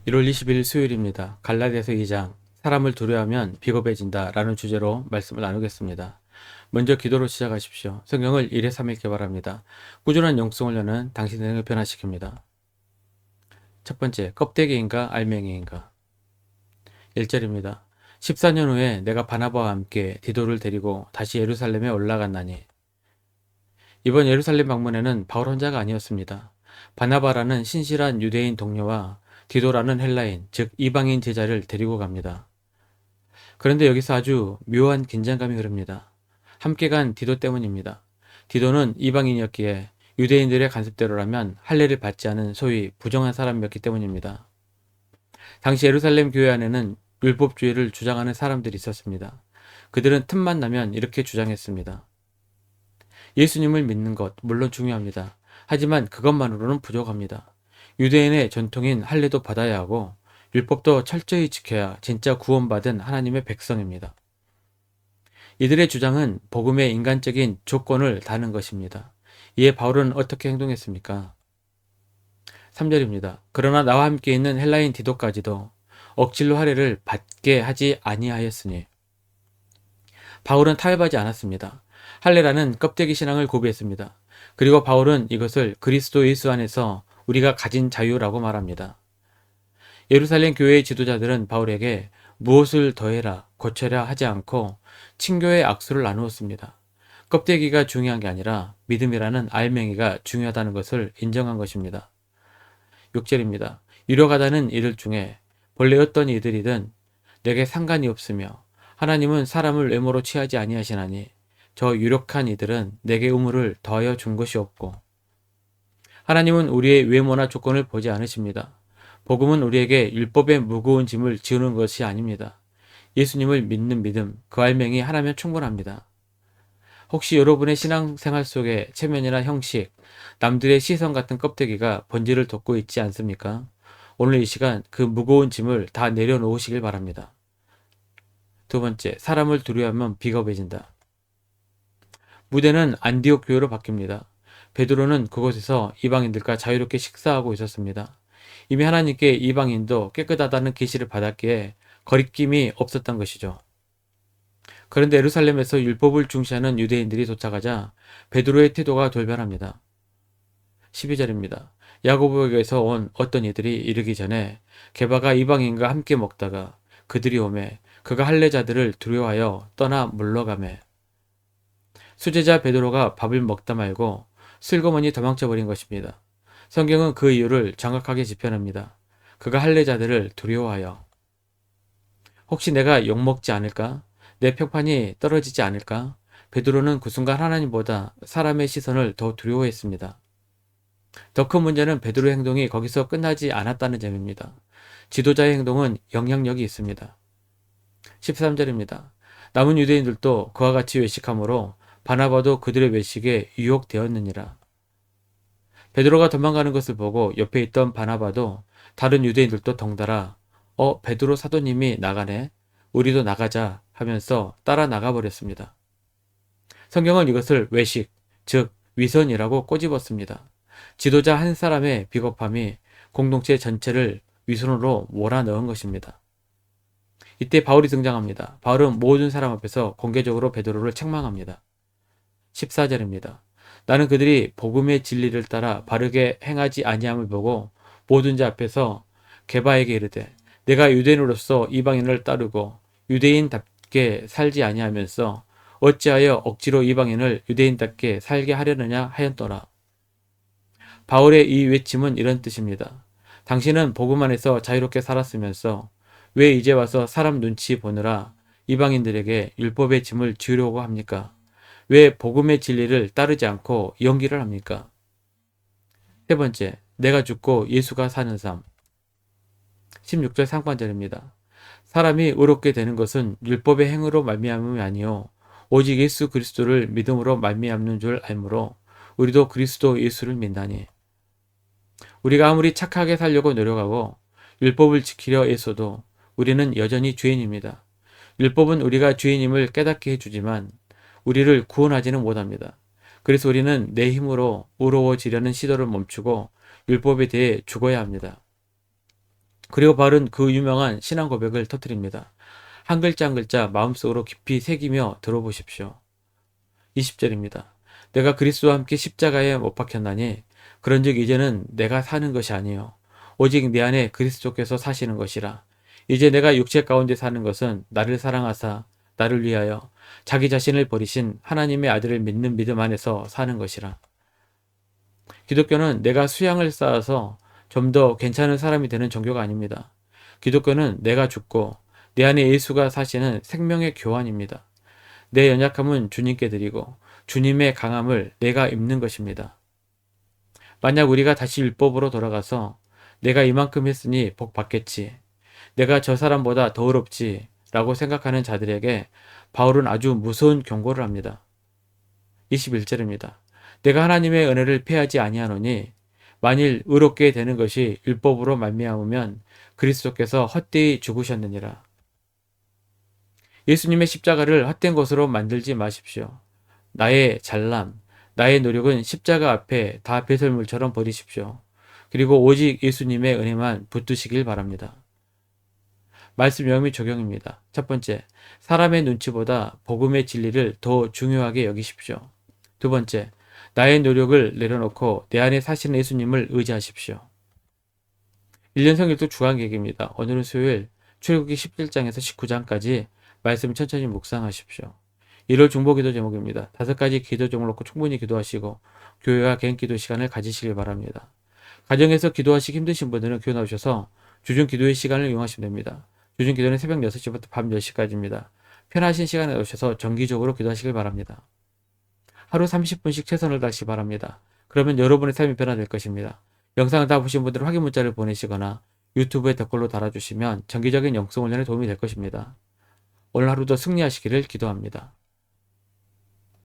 1월 20일 수요일입니다. 갈라디아서 2장 사람을 두려워하면 비겁해진다 라는 주제로 말씀을 나누겠습니다. 먼저 기도로 시작하십시오. 성경을 1회 3일 개발합니다. 꾸준한 영성을 여는 당신의 생을 변화시킵니다. 첫 번째, 껍데기인가 알맹이인가? 1절입니다. 14년 후에 내가 바나바와 함께 디도를 데리고 다시 예루살렘에 올라갔나니. 이번 예루살렘 방문에는 바울 혼자가 아니었습니다. 바나바라는 신실한 유대인 동료와 디도라는 헬라인, 즉 이방인 제자를 데리고 갑니다. 그런데 여기서 아주 묘한 긴장감이 흐릅니다. 함께 간 디도 때문입니다. 디도는 이방인이었기에 유대인들의 관습대로라면 할례를 받지 않은 소위 부정한 사람이었기 때문입니다. 당시 예루살렘 교회 안에는 율법주의를 주장하는 사람들이 있었습니다. 그들은 틈만 나면 이렇게 주장했습니다. 예수님을 믿는 것 물론 중요합니다. 하지만 그것만으로는 부족합니다. 유대인의 전통인 할례도 받아야 하고 율법도 철저히 지켜야 진짜 구원받은 하나님의 백성입니다. 이들의 주장은 복음의 인간적인 조건을 다는 것입니다. 이에 바울은 어떻게 행동했습니까? 3절입니다. 그러나 나와 함께 있는 헬라인 디도까지도 억질로 할례를 받게 하지 아니하였으니. 바울은 타협하지 않았습니다. 할례라는 껍데기 신앙을 고비했습니다. 그리고 바울은 이것을 그리스도 예수 안에서 우리가 가진 자유라고 말합니다. 예루살렘 교회의 지도자들은 바울에게 무엇을 더해라, 고쳐라 하지 않고 친교의 악수를 나누었습니다. 껍데기가 중요한 게 아니라 믿음이라는 알맹이가 중요하다는 것을 인정한 것입니다. 6절입니다. 유력하다는 이들 중에 본래 어떤 이들이든 내게 상관이 없으며 하나님은 사람을 외모로 취하지 아니하시나니 저 유력한 이들은 내게 의무를 더하여 준 것이 없고 하나님은 우리의 외모나 조건을 보지 않으십니다. 복음은 우리에게 율법의 무거운 짐을 지우는 것이 아닙니다. 예수님을 믿는 믿음, 그 알맹이 하나면 충분합니다. 혹시 여러분의 신앙생활 속에 체면이나 형식, 남들의 시선 같은 껍데기가 본질을 덮고 있지 않습니까? 오늘 이 시간 그 무거운 짐을 다 내려놓으시길 바랍니다. 두 번째, 사람을 두려워하면 비겁해진다. 무대는 안디옥 교회로 바뀝니다. 베드로는 그곳에서 이방인들과 자유롭게 식사하고 있었습니다. 이미 하나님께 이방인도 깨끗하다는 계시를 받았기에 거리낌이 없었던 것이죠. 그런데 예루살렘에서 율법을 중시하는 유대인들이 도착하자 베드로의 태도가 돌변합니다. 12절입니다. 야고보에게서 온 어떤 이들이 이르기 전에 게바가 이방인과 함께 먹다가 그들이 오매 그가 할례자들을 두려워하여 떠나 물러가매. 수제자 베드로가 밥을 먹다 말고 슬그머니 도망쳐 버린 것입니다. 성경은 그 이유를 정확하게 짚어냅니다. 그가 할례자들을 두려워하여. 혹시 내가 욕먹지 않을까? 내 평판이 떨어지지 않을까? 베드로는 그 순간 하나님보다 사람의 시선을 더 두려워했습니다. 더 큰 문제는 베드로의 행동이 거기서 끝나지 않았다는 점입니다. 지도자의 행동은 영향력이 있습니다. 13절입니다. 남은 유대인들도 그와 같이 외식함으로 바나바도 그들의 외식에 유혹되었느니라. 베드로가 도망가는 것을 보고 옆에 있던 바나바도 다른 유대인들도 덩달아 베드로 사도님이 나가네. 우리도 나가자 하면서 따라 나가버렸습니다. 성경은 이것을 외식, 즉 위선이라고 꼬집었습니다. 지도자 한 사람의 비겁함이 공동체 전체를 위선으로 몰아넣은 것입니다. 이때 바울이 등장합니다. 바울은 모든 사람 앞에서 공개적으로 베드로를 책망합니다. 14절입니다. 나는 그들이 복음의 진리를 따라 바르게 행하지 아니함을 보고 모든 자 앞에서 게바에게 이르되 내가 유대인으로서 이방인을 따르고 유대인답게 살지 아니하면서 어찌하여 억지로 이방인을 유대인답게 살게 하려느냐 하였더라. 바울의 이 외침은 이런 뜻입니다. 당신은 복음 안에서 자유롭게 살았으면서 왜 이제 와서 사람 눈치 보느라 이방인들에게 율법의 짐을 지우려고 합니까? 왜 복음의 진리를 따르지 않고 연기를 합니까? 세 번째, 내가 죽고 예수가 사는 삶. 16절 상반절입니다. 사람이 의롭게 되는 것은 율법의 행으로 말미암음이 아니요 오직 예수 그리스도를 믿음으로 말미암는 줄 알므로 우리도 그리스도 예수를 믿나니. 우리가 아무리 착하게 살려고 노력하고 율법을 지키려 애써도 우리는 여전히 죄인입니다. 율법은 우리가 죄인임을 깨닫게 해주지만 우리를 구원하지는 못합니다. 그래서 우리는 내 힘으로 의로워지려는 시도를 멈추고 율법에 대해 죽어야 합니다. 그리고 바울은 그 유명한 신앙 고백을 터뜨립니다. 한 글자 한 글자 마음속으로 깊이 새기며 들어보십시오. 20절입니다. 내가 그리스도와 함께 십자가에 못 박혔나니 그런즉 이제는 내가 사는 것이 아니요 오직 내 안에 그리스도께서 사시는 것이라. 이제 내가 육체 가운데 사는 것은 나를 사랑하사 나를 위하여 자기 자신을 버리신 하나님의 아들을 믿는 믿음 안에서 사는 것이라. 기독교는 내가 수양을 쌓아서 좀 더 괜찮은 사람이 되는 종교가 아닙니다. 기독교는 내가 죽고 내 안에 예수가 사시는 생명의 교환입니다. 내 연약함은 주님께 드리고 주님의 강함을 내가 입는 것입니다. 만약 우리가 다시 율법으로 돌아가서 내가 이만큼 했으니 복 받겠지, 내가 저 사람보다 더 의롭지 라고 생각하는 자들에게 바울은 아주 무서운 경고를 합니다. 21절입니다. 내가 하나님의 은혜를 패하지 아니하노니 만일 의롭게 되는 것이 율법으로 말미암으면 그리스도께서 헛되이 죽으셨느니라. 예수님의 십자가를 헛된 것으로 만들지 마십시오. 나의 잘남, 나의 노력은 십자가 앞에 다 배설물처럼 버리십시오. 그리고 오직 예수님의 은혜만 붙드시길 바랍니다. 말씀 영미 적용입니다. 첫 번째, 사람의 눈치보다 복음의 진리를 더 중요하게 여기십시오. 두 번째, 나의 노력을 내려놓고 내 안에 사시는 예수님을 의지하십시오. 1년 성일도 주간계획입니다. 오늘은 수요일 출애굽기 17장에서 19장까지 말씀 천천히 묵상하십시오. 1월 중보기도 제목입니다. 5가지 기도 제목을 놓고 충분히 기도하시고 교회와 개인 기도 시간을 가지시길 바랍니다. 가정에서 기도하시기 힘드신 분들은 교회 나오셔서 주중 기도의 시간을 이용하시면 됩니다. 주중 기도는 새벽 6시부터 밤 10시까지입니다. 편하신 시간에 오셔서 정기적으로 기도하시길 바랍니다. 하루 30분씩 최선을 다하시기 바랍니다. 그러면 여러분의 삶이 변화될 것입니다. 영상을 다 보신 분들은 확인 문자를 보내시거나 유튜브에 댓글로 달아주시면 정기적인 영성 훈련에 도움이 될 것입니다. 오늘 하루도 승리하시기를 기도합니다.